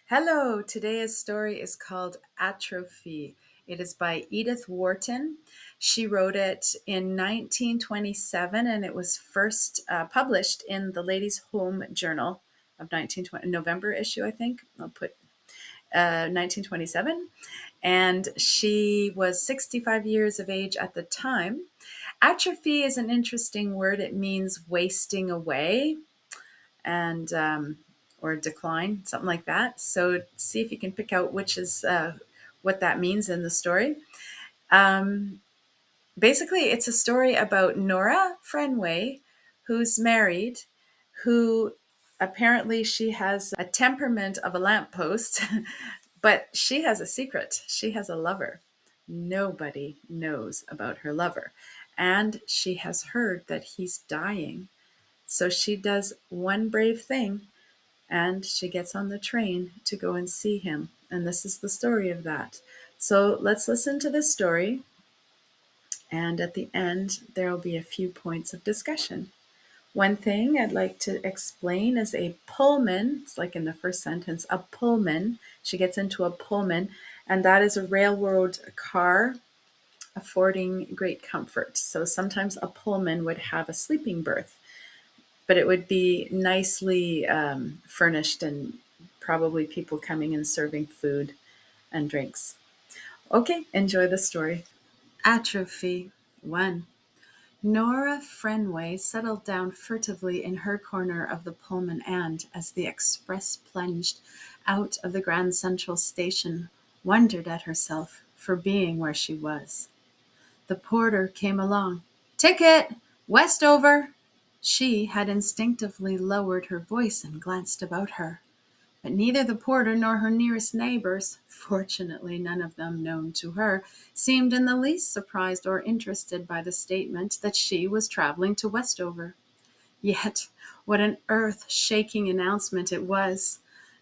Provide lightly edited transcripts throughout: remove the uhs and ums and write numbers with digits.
Hello, today's story is called Atrophy. It is by Edith Wharton. She wrote it in 1927 and it was first published in the Ladies' Home Journal of 1920, November issue, I think. I'll put 1927. And she was 65 years of age at the time. Atrophy is an interesting word. It means wasting away and or decline, something like that. So see if you can pick out which is what that means in the story. Um, Basically, it's a story about Nora Frenway, who's married, who apparently she has a temperament of a lamppost, but she has a secret. She has a lover. Nobody knows about her lover. And she has heard that he's dying. So she does one brave thing and she gets on the train to go and see him. And this is the story of that. So let's listen to this story. And at the end, there will be a few points of discussion. One thing I'd like to explain is a Pullman. It's like in the first sentence, a Pullman. She gets into a Pullman, and that is a railroad car affording great comfort. So sometimes a Pullman would have a sleeping berth, but it would be nicely furnished and probably people coming and serving food and drinks. Okay, enjoy the story. Atrophy 1. Nora Frenway settled down furtively in her corner of the Pullman and, as the express plunged out of the Grand Central Station, wondered at herself for being where she was. The porter came along. "Ticket! Westover!" She had instinctively lowered her voice and glanced about her. But neither the porter nor her nearest neighbors, fortunately none of them known to her, seemed in the least surprised or interested by the statement that she was traveling to Westover. Yet, what an earth-shaking announcement it was!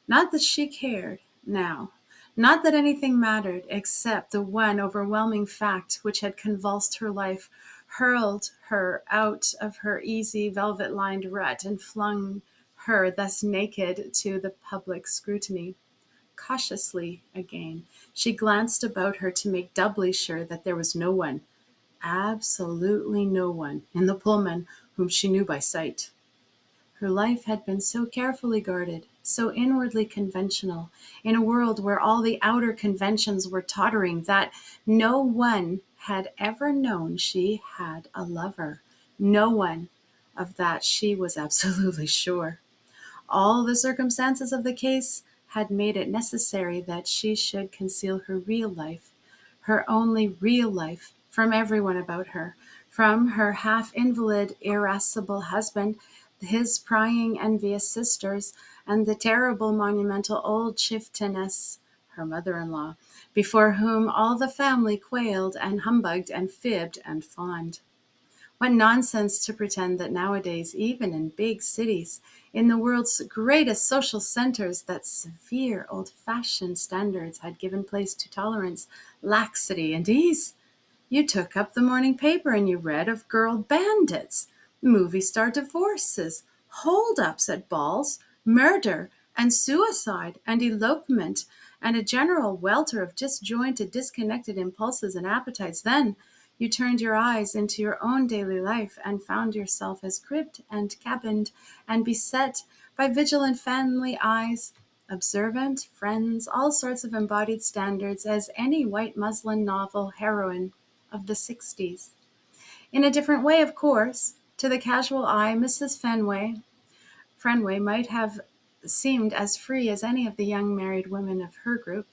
Not that she cared, now. Not that anything mattered, except the one overwhelming fact which had convulsed her life, hurled her out of her easy velvet-lined rut, and flung her thus naked to the public scrutiny. Cautiously, again, she glanced about her to make doubly sure that there was no one, absolutely no one, in the Pullman whom she knew by sight. Her life had been so carefully guarded, so inwardly conventional, in a world where all the outer conventions were tottering, that no one had ever known she had a lover. No one. Of that she was absolutely sure. All the circumstances of the case had made it necessary that she should conceal her real life, her only real life, from everyone about her, from her half-invalid, irascible husband, his prying, envious sisters, and the terrible, monumental old chieftainess, her mother-in-law, before whom all the family quailed and humbugged and fibbed and fawned. What nonsense to pretend that nowadays, even in big cities, in the world's greatest social centers, that severe old-fashioned standards had given place to tolerance, laxity, and ease. You took up the morning paper and you read of girl bandits, movie star divorces, hold-ups at balls, murder and suicide and elopement, and a general welter of disjointed, disconnected impulses and appetites. Then you turned your eyes into your own daily life and found yourself as cribbed and cabined and beset by vigilant family eyes, observant friends, all sorts of embodied standards, as any white muslin novel heroine of the 60s. In a different way, of course. To the casual eye, Mrs. Frenway might have seemed as free as any of the young married women of her group.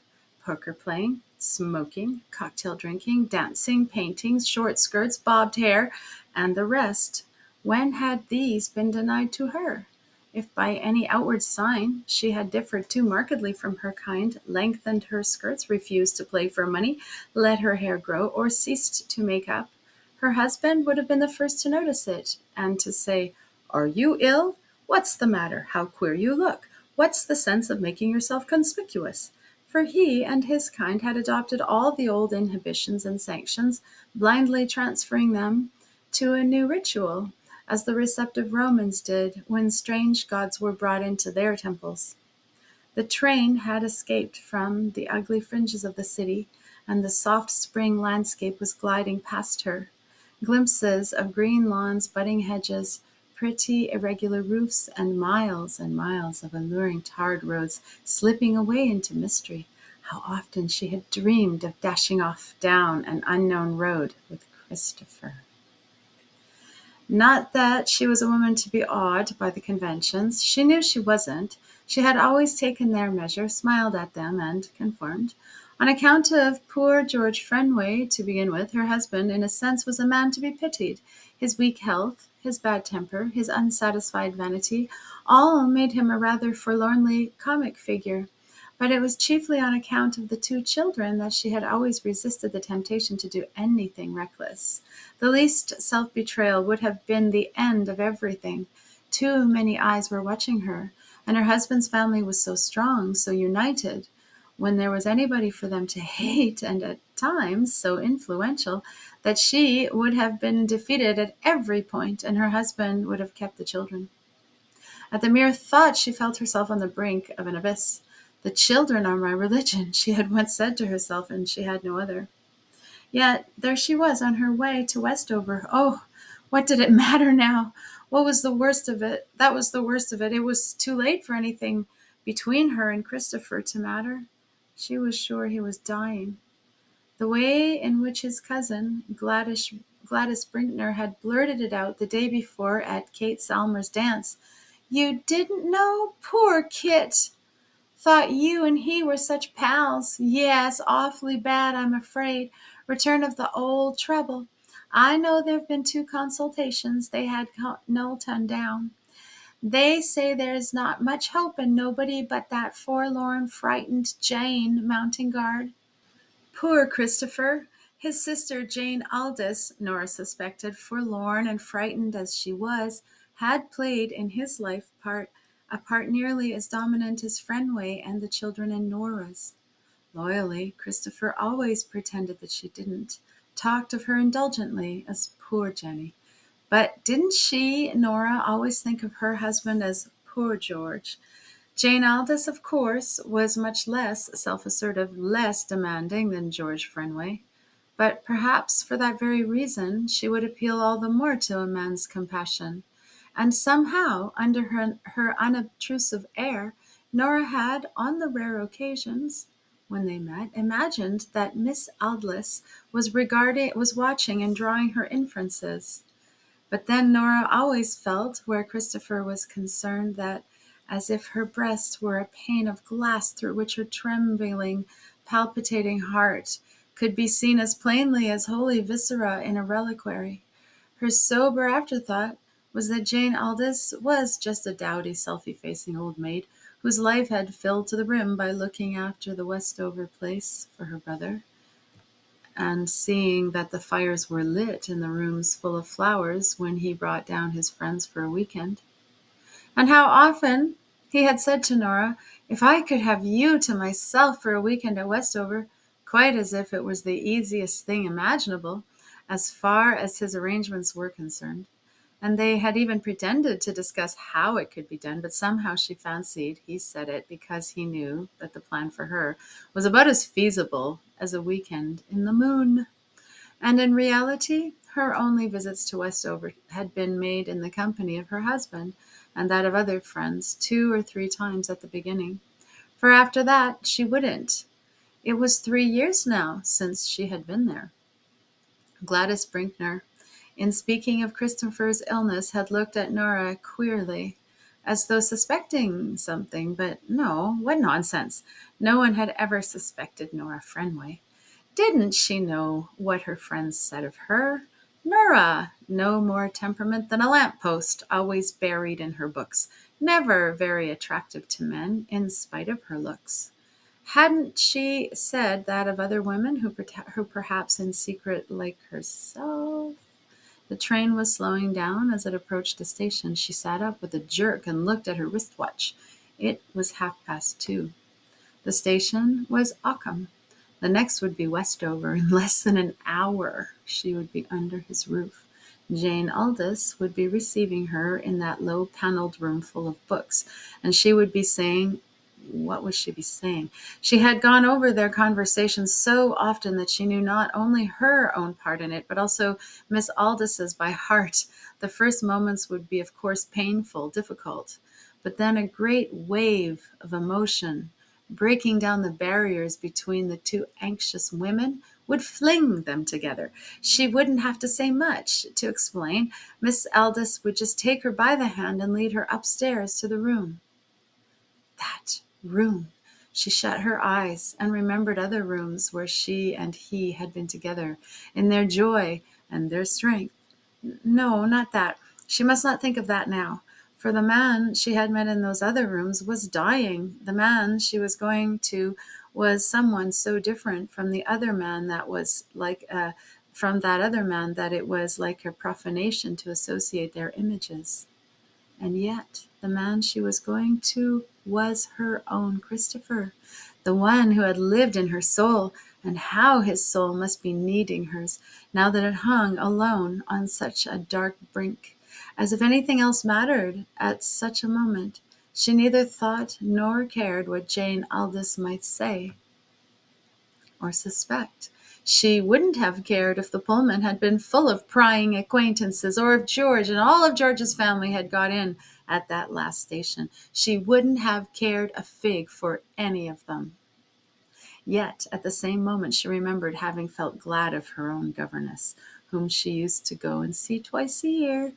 Poker playing, smoking, cocktail drinking, dancing, painting, short skirts, bobbed hair, and the rest. When had these been denied to her? If by any outward sign she had differed too markedly from her kind, lengthened her skirts, refused to play for money, let her hair grow, or ceased to make up, her husband would have been the first to notice it, and to say, "Are you ill? What's the matter? How queer you look! What's the sense of making yourself conspicuous?" For he and his kind had adopted all the old inhibitions and sanctions, blindly transferring them to a new ritual, as the receptive Romans did when strange gods were brought into their temples. The train had escaped from the ugly fringes of the city, and the soft spring landscape was gliding past her. Glimpses of green lawns, budding hedges, pretty irregular roofs, and miles of alluring tarred roads slipping away into mystery. How often she had dreamed of dashing off down an unknown road with Christopher. Not that she was a woman to be awed by the conventions. She knew she wasn't. She had always taken their measure, smiled at them, and conformed. On account of poor George Frenway, to begin with, her husband, in a sense, was a man to be pitied. His weak health, his bad temper, his unsatisfied vanity, all made him a rather forlornly comic figure. But it was chiefly on account of the two children that she had always resisted the temptation to do anything reckless. The least self-betrayal would have been the end of everything. Too many eyes were watching her, and her husband's family was so strong, so united. When there was anybody for them to hate, and at times so influential, that she would have been defeated at every point, and her husband would have kept the children. At the mere thought, she felt herself on the brink of an abyss. "The children are my religion," she had once said to herself, and she had no other. Yet there she was on her way to Westover. Oh, what did it matter now? What was the worst of it? That was the worst of it. It was too late for anything between her and Christopher to matter. She was sure he was dying. The way in which his cousin, Gladys Brinkner, had blurted it out the day before at Kate Salmer's dance. "You didn't know? Poor Kit! Thought you and he were such pals. Yes, awfully bad, I'm afraid. Return of the old trouble. I know there've been 2 consultations. They had Knowlton down. They say there's not much hope, and nobody but that forlorn, frightened Jane mounting guard." Poor Christopher! His sister Jane Aldous, Nora suspected, forlorn and frightened as she was, had played in his life a part nearly as dominant as Frenway and the children in Nora's. Loyally, Christopher always pretended that she didn't, talked of her indulgently as poor Jenny. But didn't she, Nora, always think of her husband as poor George? Jane Aldous, of course, was much less self-assertive, less demanding than George Frenway. But perhaps for that very reason she would appeal all the more to a man's compassion. And somehow, under her unobtrusive air, Nora had, on the rare occasions when they met, imagined that Miss Aldous was watching and drawing her inferences. But then Nora always felt, where Christopher was concerned, that as if her breast were a pane of glass through which her trembling, palpitating heart could be seen as plainly as holy viscera in a reliquary. Her sober afterthought was that Jane Aldous was just a dowdy, self-effacing old maid whose life had filled to the brim by looking after the Westover place for her brother, and seeing that the fires were lit in the rooms full of flowers when he brought down his friends for a weekend. And how often he had said to Nora, "If I could have you to myself for a weekend at Westover," quite as if it was the easiest thing imaginable, as far as his arrangements were concerned. And they had even pretended to discuss how it could be done, but somehow she fancied he said it because he knew that the plan for her was about as feasible as a weekend in the moon. And in reality, her only visits to Westover had been made in the company of her husband and that of other friends 2 or 3 times at the beginning. For after that, she wouldn't. It was 3 years now since she had been there. Gladys Brinkner, in speaking of Christopher's illness, had looked at Nora queerly, as though suspecting something, but no, what nonsense. No one had ever suspected Nora Frenway. Didn't she know what her friends said of her? Nora, no more temperament than a lamp-post, always buried in her books, never very attractive to men, in spite of her looks. Hadn't she said that of other women who perhaps in secret like herself? The train was slowing down as it approached the station. She sat up with a jerk and looked at her wristwatch. It was 2:30. The station was Ockham. The next would be Westover. In less than an hour, she would be under his roof. Jane Aldous would be receiving her in that low paneled room full of books, and she would be saying What would she be saying? She had gone over their conversation so often that she knew not only her own part in it, but also Miss Aldis's by heart. The first moments would be, of course, painful, difficult, but then a great wave of emotion, breaking down the barriers between the two anxious women, would fling them together. She wouldn't have to say much to explain. Miss Aldis would just take her by the hand and lead her upstairs to the room. That room! She shut her eyes and remembered other rooms where she and he had been together, in their joy and their strength. No, not that. She must not think of that now. For the man she had met in those other rooms was dying. The man she was going to was someone so different from the other man that was like from that other man that it was like a profanation to associate their images. And yet the man she was going to was her own Christopher, the one who had lived in her soul, and how his soul must be needing hers, now that it hung alone on such a dark brink, as if anything else mattered at such a moment. She neither thought nor cared what Jane Aldis might say or suspect. She wouldn't have cared if the Pullman had been full of prying acquaintances, or if George and all of George's family had got in at that last station. She wouldn't have cared a fig for any of them. Yet, at the same moment, she remembered having felt glad of her own governess, whom she used to go and see twice a year,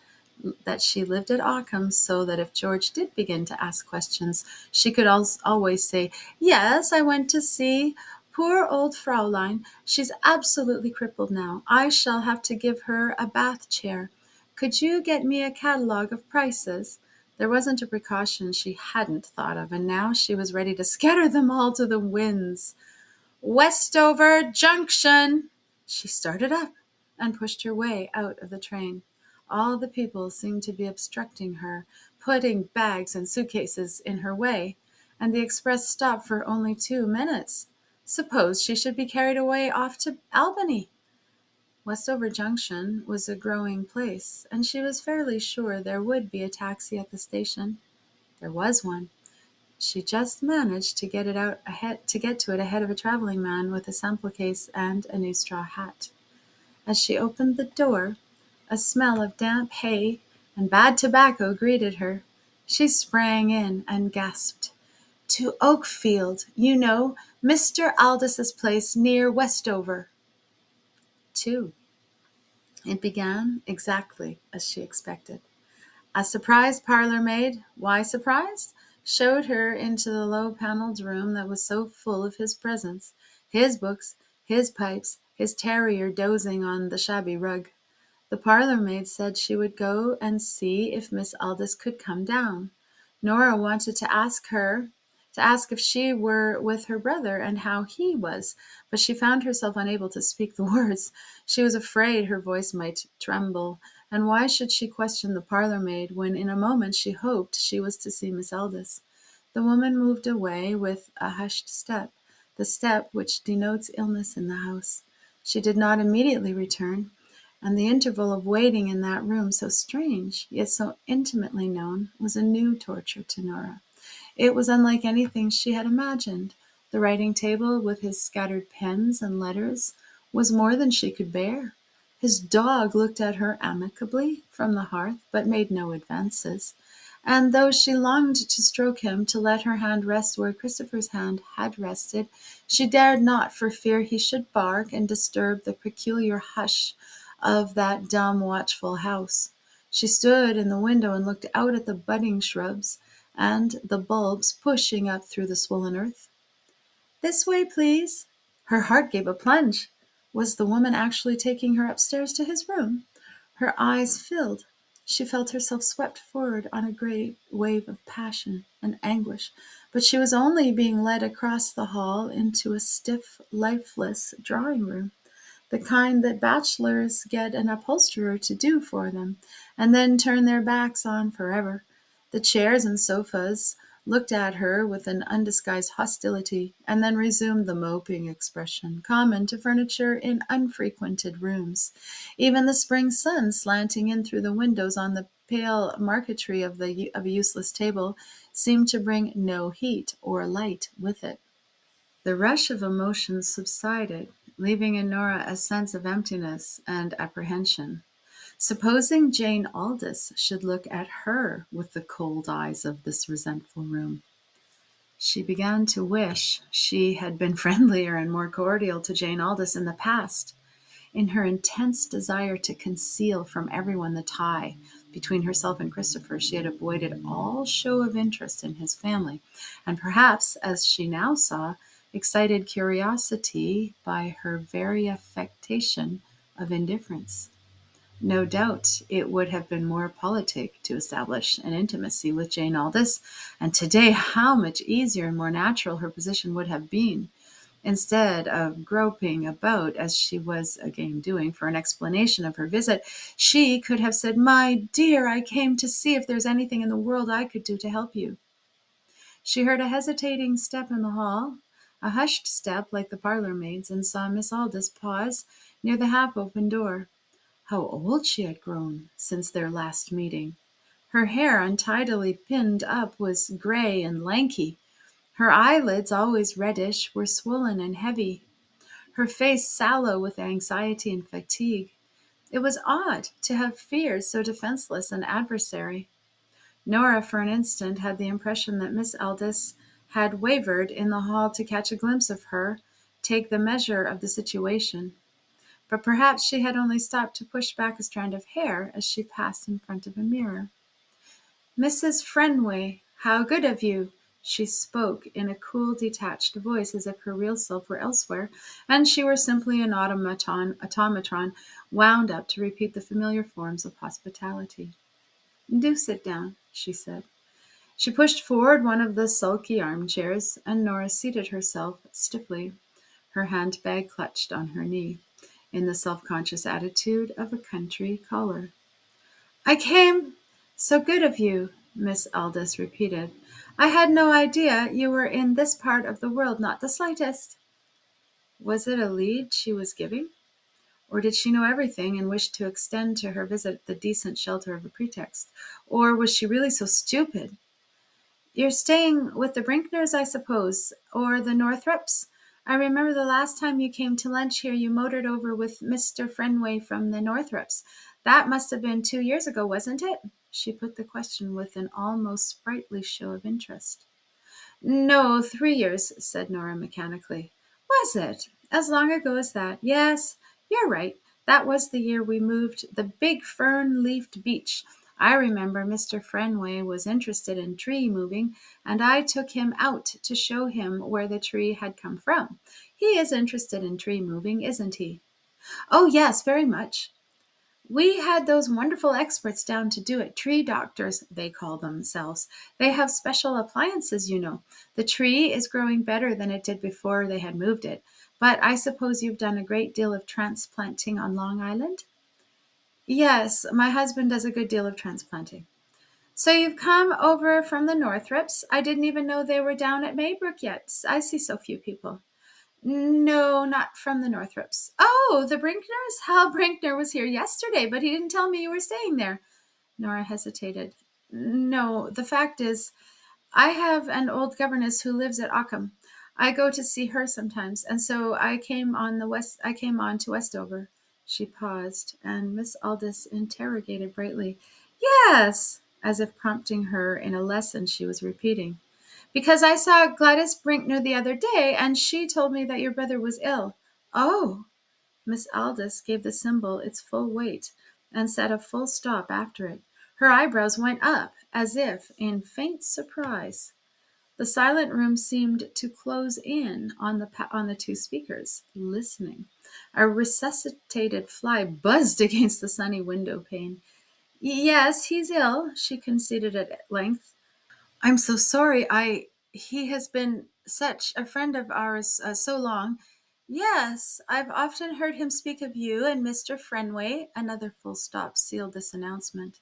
that she lived at Ockham, so that if George did begin to ask questions, she could always say, "Yes, I went to see poor old Fraulein. She's absolutely crippled now. I shall have to give her a bath chair. Could you get me a catalogue of prices?" There wasn't a precaution she hadn't thought of, and now she was ready to scatter them all to the winds. "Westover Junction!" She started up and pushed her way out of the train. All the people seemed to be obstructing her, putting bags and suitcases in her way, and the express stopped for only 2 minutes. Suppose she should be carried away off to Albany? Westover Junction was a growing place, and she was fairly sure there would be a taxi at the station. There was one. She just managed to get to it ahead of a traveling man with a sample case and a new straw hat. As she opened the door, a smell of damp hay and bad tobacco greeted her. She sprang in and gasped, "To Oakfield, you know, Mr. Aldis's place near Westover." 2. It began exactly as she expected. A surprised parlor maid, why surprised, showed her into the low-paneled room that was so full of his presence, his books, his pipes, his terrier dozing on the shabby rug. The parlor maid said she would go and see if Miss Aldis could come down. Nora wanted to ask if she were with her brother and how he was, but she found herself unable to speak the words. She was afraid her voice might tremble, and why should she question the parlor maid when in a moment she hoped she was to see Miss Aldis? The woman moved away with a hushed step, the step which denotes illness in the house. She did not immediately return, and the interval of waiting in that room, so strange, yet so intimately known, was a new torture to Nora. It was unlike anything she had imagined. The writing table, with his scattered pens and letters, was more than she could bear. His dog looked at her amicably from the hearth, but made no advances. And though she longed to stroke him, to let her hand rest where Christopher's hand had rested, she dared not for fear he should bark and disturb the peculiar hush of that dumb, watchful house. She stood in the window and looked out at the budding shrubs and the bulbs pushing up through the swollen earth. "This way, please." Her heart gave a plunge. Was the woman actually taking her upstairs to his room? Her eyes filled. She felt herself swept forward on a great wave of passion and anguish, but she was only being led across the hall into a stiff, lifeless drawing room, the kind that bachelors get an upholsterer to do for them, and then turn their backs on forever. The chairs and sofas looked at her with an undisguised hostility, and then resumed the moping expression common to furniture in unfrequented rooms. Even the spring sun, slanting in through the windows on the pale marquetry of a useless table seemed to bring no heat or light with it. The rush of emotions subsided, leaving in Nora a sense of emptiness and apprehension. Supposing Jane Aldous should look at her with the cold eyes of this resentful room. She began to wish she had been friendlier and more cordial to Jane Aldous in the past. In her intense desire to conceal from everyone the tie between herself and Christopher, she had avoided all show of interest in his family, and perhaps, as she now saw, excited curiosity by her very affectation of indifference. No doubt it would have been more politic to establish an intimacy with Jane Aldous, and today how much easier and more natural her position would have been. Instead of groping about, as she was again doing, for an explanation of her visit, she could have said, "My dear, I came to see if there's anything in the world I could do to help you." She heard a hesitating step in the hall, a hushed step like the parlor maid's, and saw Miss Aldous pause near the half-open door. How old she had grown since their last meeting! Her hair, untidily pinned up, was gray and lanky. Her eyelids, always reddish, were swollen and heavy. Her face sallow with anxiety and fatigue. It was odd to have feared so defenseless an adversary. Nora, for an instant, had the impression that Miss Aldous had wavered in the hall to catch a glimpse of her, take the measure of the situation. But perhaps she had only stopped to push back a strand of hair as she passed in front of a mirror. "Mrs. Frenway, how good of you!" She spoke in a cool, detached voice, as if her real self were elsewhere, and she were simply an automatron wound up to repeat the familiar forms of hospitality. "Do sit down," she said. She pushed forward one of the sulky armchairs, and Nora seated herself stiffly, her handbag clutched on her knee, in the self-conscious attitude of a country caller. "I came. So good of you," Miss Aldous repeated. "I had no idea you were in this part of the world, not the slightest." Was it a lead she was giving? Or did she know everything and wished to extend to her visit the decent shelter of a pretext? Or was she really so stupid? "You're staying with the Brinkners, I suppose, or the Northrops? I remember the last time you came to lunch here you motored over with Mr. Frenway from the Northrops. That must have been 2 years ago, wasn't it?" She put the question with an almost sprightly show of interest. "No, 3 years," said Nora mechanically. "Was it? As long ago as that? Yes, you're right. That was the year we moved the big fern-leafed beech. I remember Mr. Frenway was interested in tree moving, and I took him out to show him where the tree had come from. He is interested in tree moving, isn't he?" "Oh, yes, very much. We had those wonderful experts down to do it. Tree doctors, they call themselves. They have special appliances, you know. The tree is growing better than it did before they had moved it. But I suppose you've done a great deal of transplanting on Long Island?" "Yes, my husband does a good deal of transplanting." "So you've come over from the Northrops? I didn't even know they were down at Maybrook yet. I see so few people." "No, not from the Northrops." "Oh, the Brinkners? Hal Brinkner was here yesterday, but he didn't tell me you were staying there." Nora hesitated. "No, the fact is, I have an old governess who lives at Ockham. I go to see her sometimes, and so I came on to Westover." She paused, and Miss Aldous interrogated brightly. "Yes," as if prompting her in a lesson she was repeating. "Because I saw Gladys Brinkner the other day, and she told me that your brother was ill." "Oh!" Miss Aldous gave the symbol its full weight, and set a full stop after it. Her eyebrows went up, as if in faint surprise. The silent room seemed to close in on the two speakers, listening. A resuscitated fly buzzed against the sunny window pane. "Yes, he's ill," she conceded at length. "I'm so sorry. He has been such a friend of ours so long." "Yes, I've often heard him speak of you and Mr. Frenway." Another full stop sealed this announcement.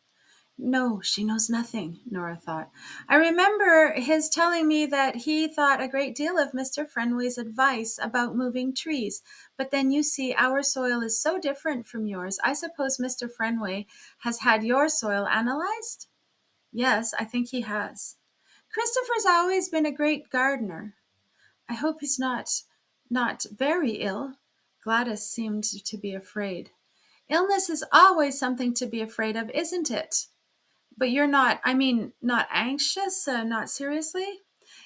No, she knows nothing, Nora thought. I remember his telling me that he thought a great deal of Mr. Frenway's advice about moving trees. But then you see, our soil is so different from yours. I suppose Mr. Frenway has had your soil analyzed? Yes, I think he has. Christopher's always been a great gardener. I hope he's not very ill. Gladys seemed to be afraid. Illness is always something to be afraid of, isn't it? But you're not, not anxious, not seriously?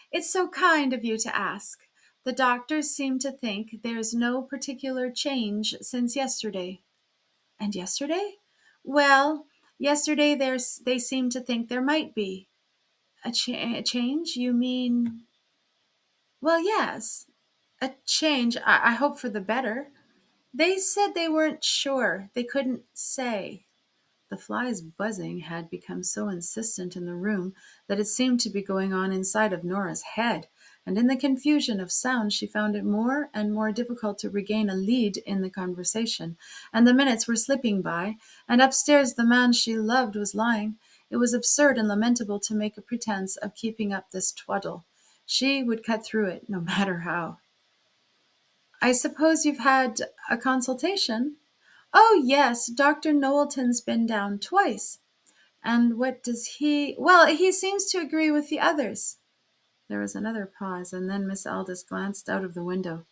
It's so kind of you to ask. The doctors seem to think there's no particular change since yesterday. And yesterday? Well, yesterday they seem to think there might be. A change? You mean? Well, yes, a change. I hope for the better. They said they weren't sure. They couldn't say. The flies' buzzing had become so insistent in the room that it seemed to be going on inside of Nora's head, and in the confusion of sound she found it more and more difficult to regain a lead in the conversation, and the minutes were slipping by, and upstairs the man she loved was lying. It was absurd and lamentable to make a pretense of keeping up this twaddle. She would cut through it, no matter how. I suppose you've had a consultation? Oh, yes, Dr. Knowlton's been down twice. And what does he? Well, he seems to agree with the others. There was another pause, and then Miss Aldous glanced out of the window.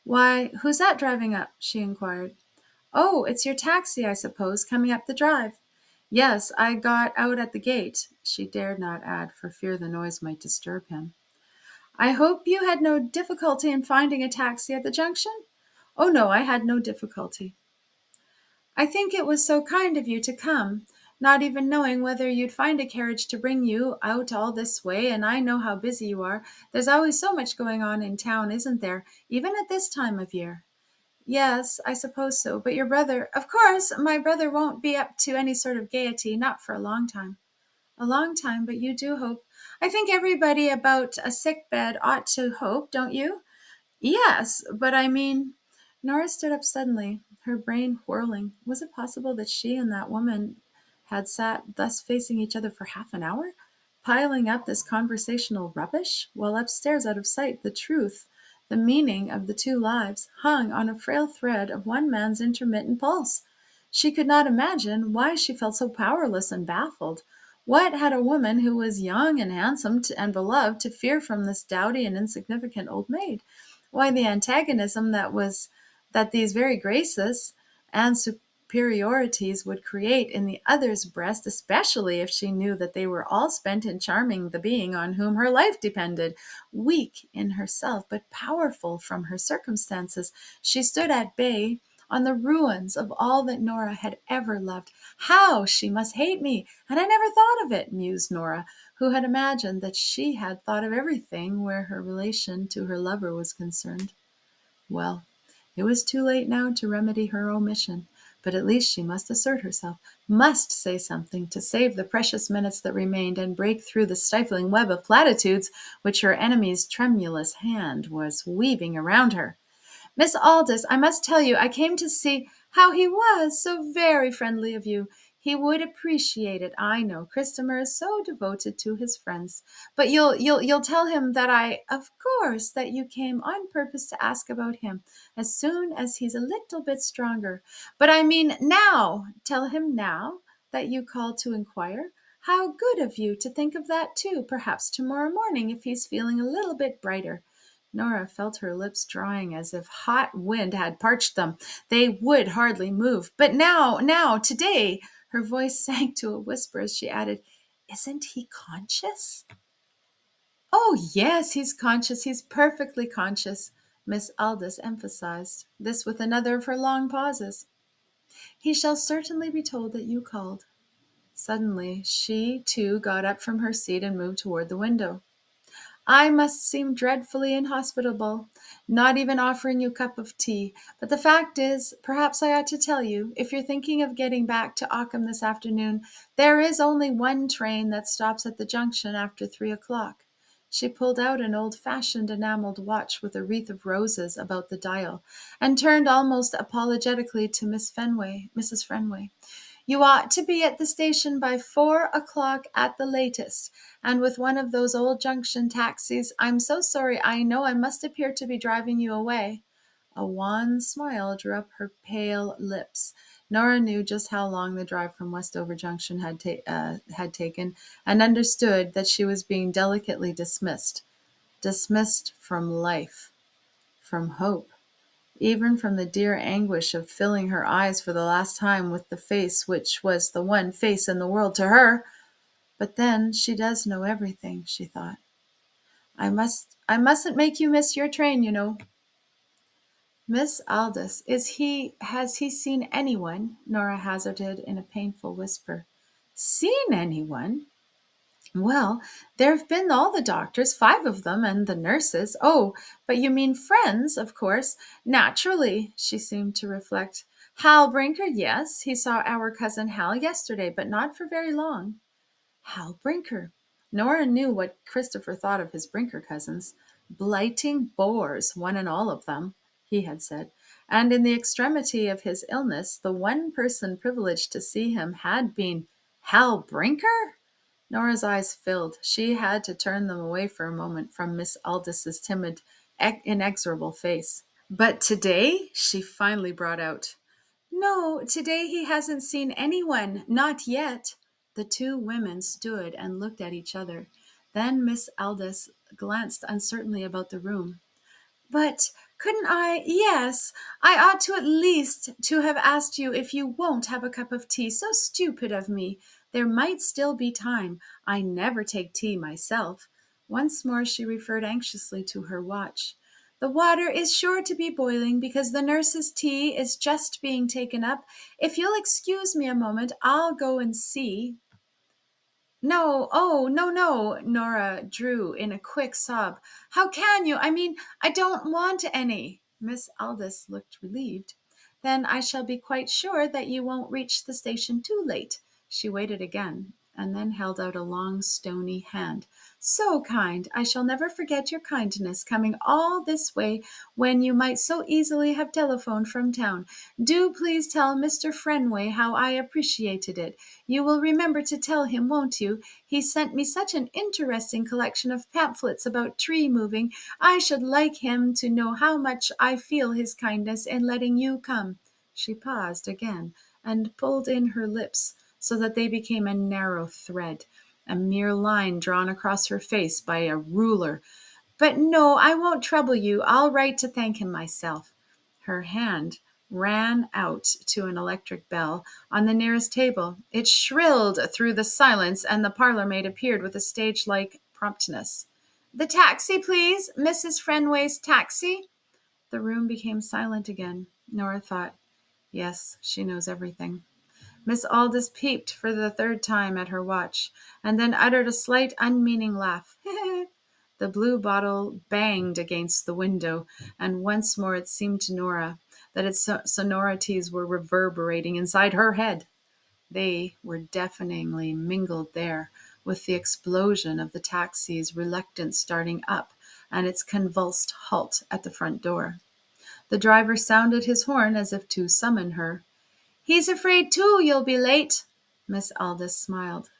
Why, who's that driving up? She inquired. Oh, it's your taxi, I suppose, coming up the drive. Yes, I got out at the gate. She dared not add, for fear the noise might disturb him. I hope you had no difficulty in finding a taxi at the junction? Oh, no, I had no difficulty. I think it was so kind of you to come, not even knowing whether you'd find a carriage to bring you out all this way, and I know how busy you are. There's always so much going on in town, isn't there, even at this time of year? Yes, I suppose so, but your brother— Of course, my brother won't be up to any sort of gaiety, not for a long time. A long time, but you do hope. I think everybody about a sick bed ought to hope, don't you? Yes, but Nora stood up suddenly, her brain whirling. Was it possible that she and that woman had sat thus facing each other for half an hour, piling up this conversational rubbish, while upstairs out of sight the truth, the meaning of the two lives, hung on a frail thread of one man's intermittent pulse? She could not imagine why she felt so powerless and baffled. What had a woman who was young and handsome and beloved to fear from this dowdy and insignificant old maid? Why, the antagonism that these very graces and superiorities would create in the other's breast, especially if she knew that they were all spent in charming the being on whom her life depended. Weak in herself, but powerful from her circumstances, she stood at bay on the ruins of all that Nora had ever loved. How she must hate me! And I never thought of it, mused Nora, who had imagined that she had thought of everything where her relation to her lover was concerned. Well, it was too late now to remedy her omission, but at least she must assert herself, must say something to save the precious minutes that remained and break through the stifling web of platitudes which her enemy's tremulous hand was weaving around her. Miss Aldous, I must tell you, I came to see— How he was so very friendly of you. He would appreciate it, I know. Christopher is so devoted to his friends. But you'll tell him that of course, that you came on purpose to ask about him, as soon as he's a little bit stronger. But now. Tell him now that you called to inquire. How good of you to think of that too. Perhaps tomorrow morning, if he's feeling a little bit brighter. Nora felt her lips drying as if hot wind had parched them. They would hardly move. But now, today— Her voice sank to a whisper as she added, Isn't he conscious? Oh, yes, he's conscious. He's perfectly conscious, Miss Aldous emphasized, this with another of her long pauses. He shall certainly be told that you called. Suddenly, she, too, got up from her seat and moved toward the window. I must seem dreadfully inhospitable, not even offering you a cup of tea. But the fact is, perhaps I ought to tell you, if you're thinking of getting back to Ockham this afternoon, there is only one train that stops at the junction after 3 o'clock. She pulled out an old-fashioned enameled watch with a wreath of roses about the dial, and turned almost apologetically to Mrs. Frenway. You ought to be at the station by 4 o'clock at the latest, and with one of those old junction taxis. I'm so sorry. I know I must appear to be driving you away." A wan smile drew up her pale lips. Nora knew just how long the drive from Westover Junction had taken, and understood that she was being delicately dismissed from life, from hope, even from the dear anguish of filling her eyes for the last time with the face which was the one face in the world to her. But then she does know everything, she thought. I mustn't make you miss your train, you know. Miss Aldous, has he seen anyone? Nora hazarded in a painful whisper. Seen anyone? Well, there have been all the doctors, 5 of them, and the nurses. Oh, but you mean friends, of course. Naturally, she seemed to reflect. Hal Brinker, yes, he saw our cousin Hal yesterday, but not for very long. Hal Brinker. Nora knew what Christopher thought of his Brinker cousins. Blighting bores, one and all of them, he had said. And in the extremity of his illness, the one person privileged to see him had been Hal Brinker? Nora's eyes filled. She had to turn them away for a moment from Miss Aldis's timid, inexorable face. But today, she finally brought out, No, today he hasn't seen anyone, not yet. The 2 women stood and looked at each other. Then Miss Aldis glanced uncertainly about the room. But couldn't I? Yes, I ought to at least to have asked you if you won't have a cup of tea. So stupid of me. There might still be time. I never take tea myself. Once more she referred anxiously to her watch. The water is sure to be boiling because the nurse's tea is just being taken up. If you'll excuse me a moment, I'll go and see. No, oh, no, no, Nora drew in a quick sob. How can you? I mean, I don't want any. Miss Aldis looked relieved. Then I shall be quite sure that you won't reach the station too late. She waited again, and then held out a long, stony hand. So kind. I shall never forget your kindness, coming all this way when you might so easily have telephoned from town. Do please tell Mr. Frenway how I appreciated it. You will remember to tell him, won't you? He sent me such an interesting collection of pamphlets about tree moving. I should like him to know how much I feel his kindness in letting you come. She paused again and pulled in her lips so that they became a narrow thread, a mere line drawn across her face by a ruler. But no, I won't trouble you. I'll write to thank him myself. Her hand ran out to an electric bell on the nearest table. It shrilled through the silence, and the parlor maid appeared with a stage-like promptness. The taxi, please. Mrs. Frenway's taxi. The room became silent again. Nora thought, yes, she knows everything. Miss Aldis peeped for the 3rd time at her watch, and then uttered a slight, unmeaning laugh. The blue bottle banged against the window, and once more it seemed to Nora that its sonorities were reverberating inside her head. They were deafeningly mingled there with the explosion of the taxi's reluctant starting up and its convulsed halt at the front door. The driver sounded his horn as if to summon her. He's afraid, too, you'll be late. Miss Aldis smiled.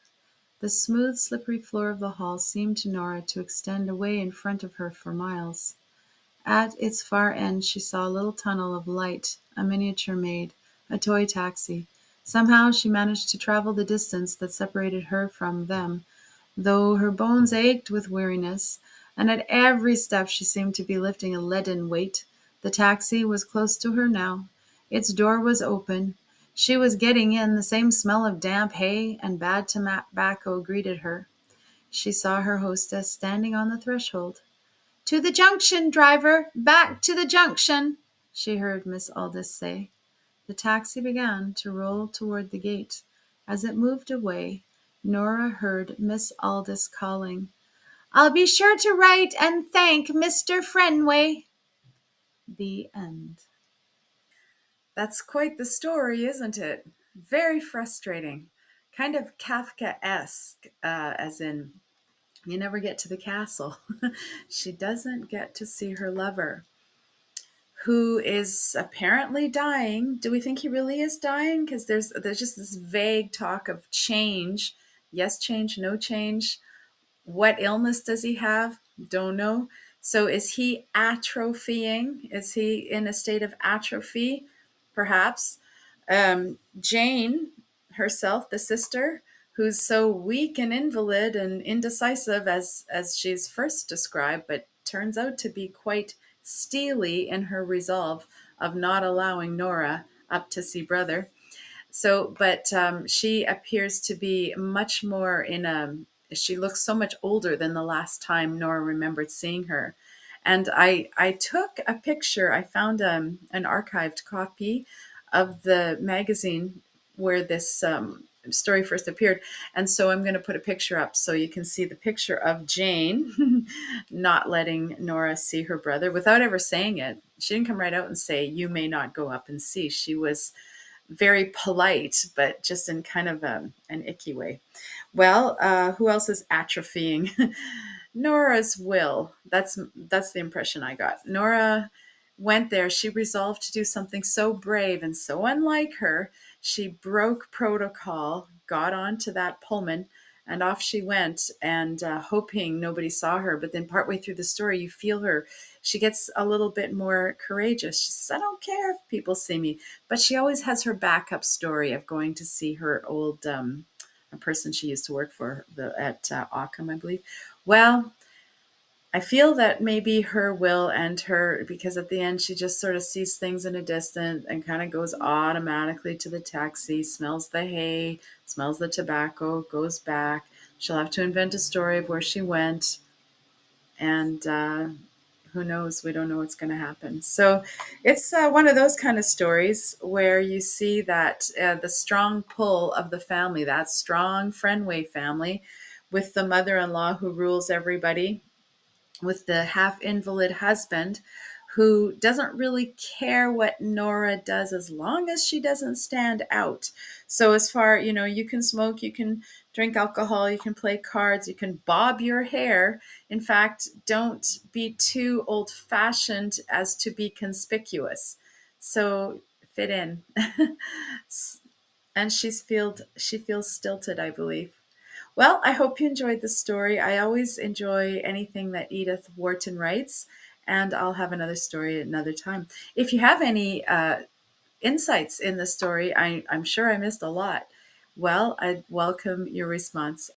The smooth, slippery floor of the hall seemed to Nora to extend away in front of her for miles. At its far end she saw a little tunnel of light, a miniature maid, a toy taxi. Somehow she managed to travel the distance that separated her from them, though her bones ached with weariness, and at every step she seemed to be lifting a leaden weight. The taxi was close to her now. Its door was open. She was getting in. The same smell of damp hay and bad tobacco greeted her. She saw her hostess standing on the threshold. To the junction, driver! Back to the junction! She heard Miss Aldis say. The taxi began to roll toward the gate. As it moved away, Nora heard Miss Aldis calling, I'll be sure to write and thank Mr. Frenway. The end. That's quite the story, isn't it? Very frustrating. Kind of Kafkaesque, as in, you never get to the castle. She doesn't get to see her lover, who is apparently dying. Do we think he really is dying? Because there's just this vague talk of change. Yes, change, no change. What illness does he have? Don't know. So is he atrophying? Is he in a state of atrophy? Perhaps. Jane herself, the sister, who's so weak and invalid and indecisive as she's first described, but turns out to be quite steely in her resolve of not allowing Nora up to see brother. So, but she appears to be much more in a, she looks so much older than the last time Nora remembered seeing her. And I took a picture, I found an archived copy of the magazine where this story first appeared. And so I'm going to put a picture up so you can see the picture of Jane not letting Nora see her brother without ever saying it. She didn't come right out and say, "You may not go up and see." She was very polite, but just in kind of an icky way. Well, who else is atrophying? Nora's will. That's the impression I got. Nora went there. She resolved to do something so brave and so unlike her. She broke protocol, got onto that Pullman, and off she went, and hoping nobody saw her. But then partway through the story, you feel her. She gets a little bit more courageous. She says, "I don't care if people see me." But she always has her backup story of going to see her old a person she used to work for at Occam, I believe. Well, I feel that maybe her will end her, because at the end she just sort of sees things in a distance and kind of goes automatically to the taxi, smells the hay, smells the tobacco, goes back. She'll have to invent a story of where she went, and who knows? We don't know what's going to happen. So it's one of those kind of stories where you see that the strong pull of the family, that strong Frenway family, with the mother-in-law who rules everybody, with the half-invalid husband who doesn't really care what Nora does as long as she doesn't stand out. So as far, you can smoke, you can drink alcohol, you can play cards, you can bob your hair. In fact, don't be too old-fashioned as to be conspicuous. So fit in. And she feels stilted, I believe. Well, I hope you enjoyed the story. I always enjoy anything that Edith Wharton writes, and I'll have another story another time. If you have any insights in the story, I'm sure I missed a lot. Well, I'd welcome your response.